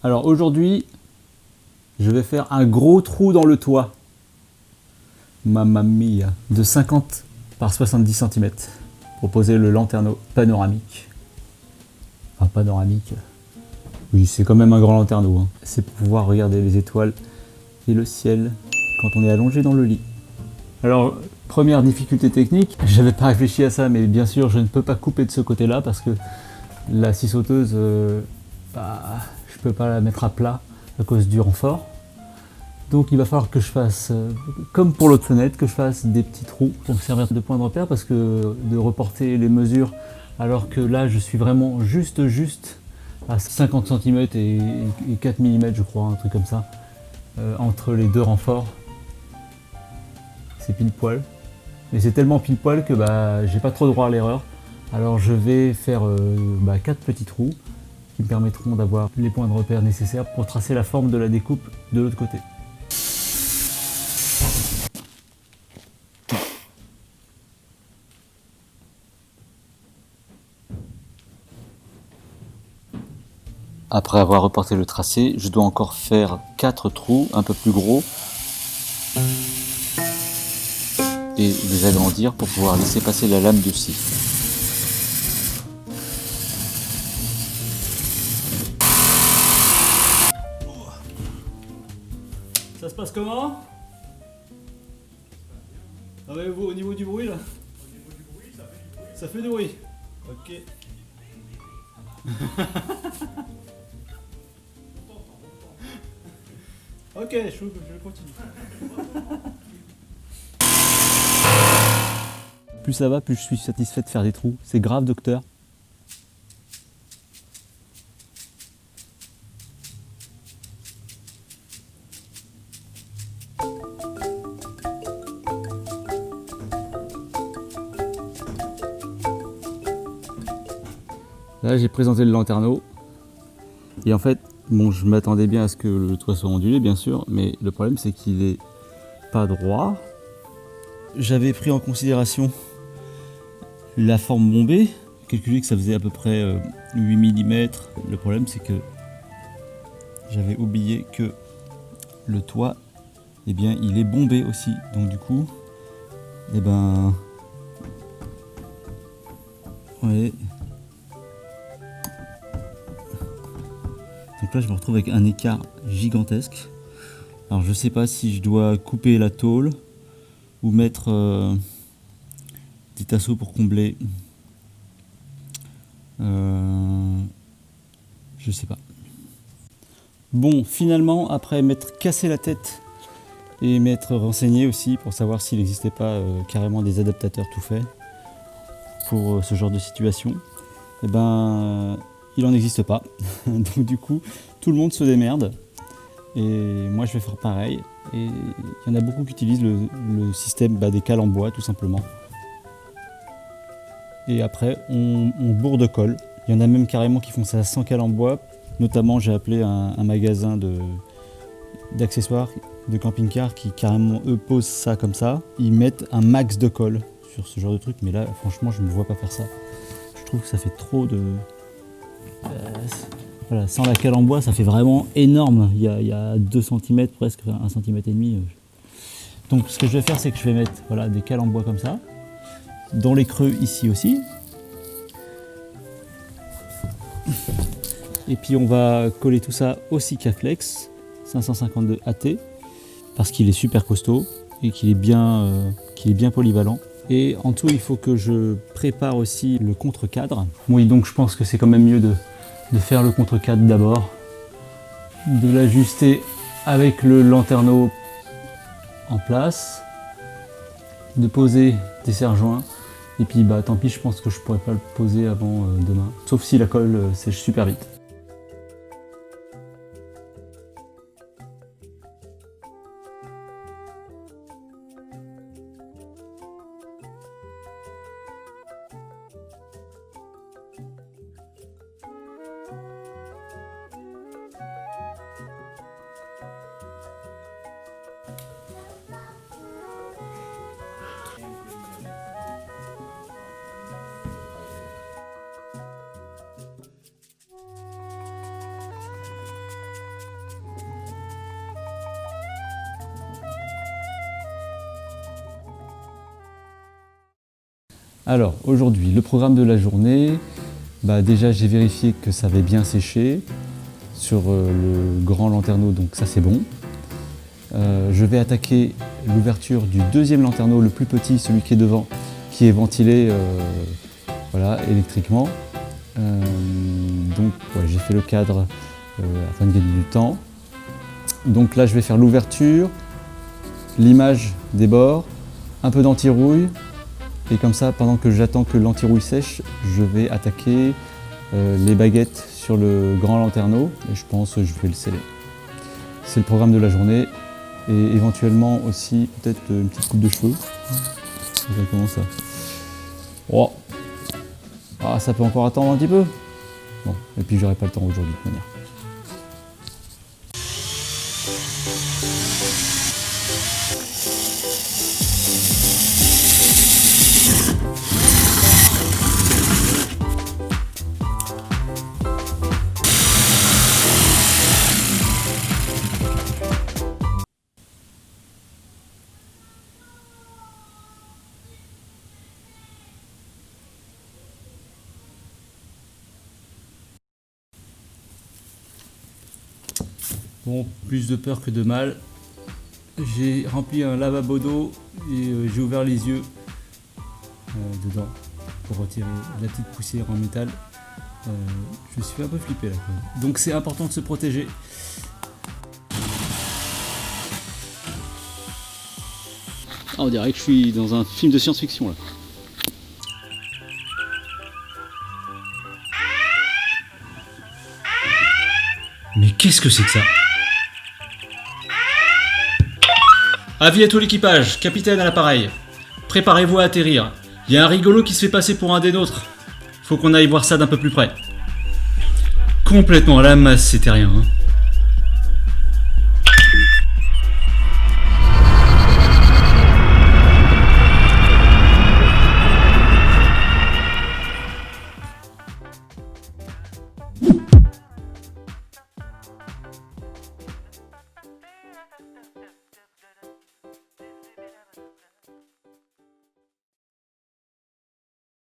Alors aujourd'hui, je vais faire un gros trou dans le toit. Mamma mia. De 50 par 70 cm. Pour poser le lanterneau panoramique. Enfin panoramique. Oui, c'est quand même un grand lanterneau. Hein. C'est pour pouvoir regarder les étoiles et le ciel quand on est allongé dans le lit. Alors, première difficulté technique, j'avais pas réfléchi à ça, mais bien sûr, je ne peux pas couper de ce côté-là parce que la scie sauteuse, je peux pas la mettre à plat à cause du renfort. Donc il va falloir que je fasse, comme pour l'autre fenêtre, que je fasse des petits trous pour me servir de point de repère parce que de reporter les mesures alors que là je suis vraiment juste à 50 cm et 4 mm je crois, un truc comme ça, entre les deux renforts. C'est pile poil. Mais c'est tellement pile poil que j'ai pas trop droit à l'erreur. Alors je vais faire 4 petits trous qui me permettront d'avoir les points de repère nécessaires pour tracer la forme de la découpe de l'autre côté. Après avoir reporté le tracé, je dois encore faire 4 trous un peu plus gros et les agrandir pour pouvoir laisser passer la lame de scie. Ça se passe comment? Ah ouais, vous, au niveau du bruit là? Au niveau du bruit, ça fait du bruit. Ok. Ok, je continue. Plus ça va, plus je suis satisfait de faire des trous. C'est grave, docteur. Là, j'ai présenté le lanterneau. Et en fait, bon, je m'attendais bien à ce que le toit soit ondulé, bien sûr, mais le problème, c'est qu'il est pas droit. J'avais pris en considération la forme bombée, calculé que ça faisait à peu près 8 mm. Le problème, c'est que j'avais oublié que le toit, eh bien, il est bombé aussi. Donc du coup, eh ben, ouais. Donc là, je me retrouve avec un écart gigantesque. Alors, je sais pas si je dois couper la tôle ou mettre des tasseaux pour combler. Je sais pas. Bon, finalement, après m'être cassé la tête et m'être renseigné aussi pour savoir s'il n'existait pas carrément des adaptateurs tout faits pour ce genre de situation, eh ben, il n'en existe pas. Donc du coup, tout le monde se démerde. Et moi, je vais faire pareil. Et il y en a beaucoup qui utilisent le système des cales en bois, tout simplement. Et après, on bourre de colle. Il y en a même carrément qui font ça sans cale en bois. Notamment, j'ai appelé un magasin d'accessoires de camping-car qui carrément, eux, posent ça comme ça. Ils mettent un max de colle sur ce genre de truc. Mais là, franchement, je ne me vois pas faire ça. Je trouve que ça fait trop de... Voilà, sans la cale en bois, ça fait vraiment énorme. Il y a 2 cm, presque 1,5 cm. Donc ce que je vais faire, c'est que je vais mettre des cales en bois comme ça, dans les creux ici aussi. Et puis on va coller tout ça au Sikaflex 552 AT, parce qu'il est super costaud et qu'il est bien polyvalent. Et en tout, il faut que je prépare aussi le contre-cadre. Oui, donc je pense que c'est quand même mieux de faire le contre-cadre d'abord, de l'ajuster avec le lanterneau en place, de poser des serre-joints, et puis tant pis, je pense que je pourrais pas le poser avant demain, sauf si la colle sèche super vite. Alors aujourd'hui, le programme de la journée, déjà j'ai vérifié que ça avait bien séché sur le grand lanterneau, donc ça c'est bon. Je vais attaquer l'ouverture du deuxième lanterneau, le plus petit, celui qui est devant, qui est ventilé électriquement. Donc j'ai fait le cadre afin de gagner du temps. Donc là je vais faire l'ouverture, l'image des bords, un peu d'anti-rouille. Et comme ça, pendant que j'attends que l'anti-rouille sèche, je vais attaquer les baguettes sur le grand lanterneau. Et je pense que je vais le sceller. C'est le programme de la journée. Et éventuellement aussi peut-être une petite coupe de cheveux. Comment ça? Oh. Ah, ça peut encore attendre un petit peu. Bon, et puis j'aurai pas le temps aujourd'hui de toute manière. Bon, plus de peur que de mal. J'ai rempli un lavabo d'eau et j'ai ouvert les yeux dedans pour retirer la petite poussière en métal. Je suis un peu flippé là. Donc c'est important de se protéger. Ah, on dirait que je suis dans un film de science-fiction là. Mais qu'est-ce que c'est que ça? Avis à tout l'équipage, capitaine à l'appareil. Préparez-vous à atterrir. Il y a un rigolo qui se fait passer pour un des nôtres. Faut qu'on aille voir ça d'un peu plus près. Complètement à la masse, c'était rien. Hein.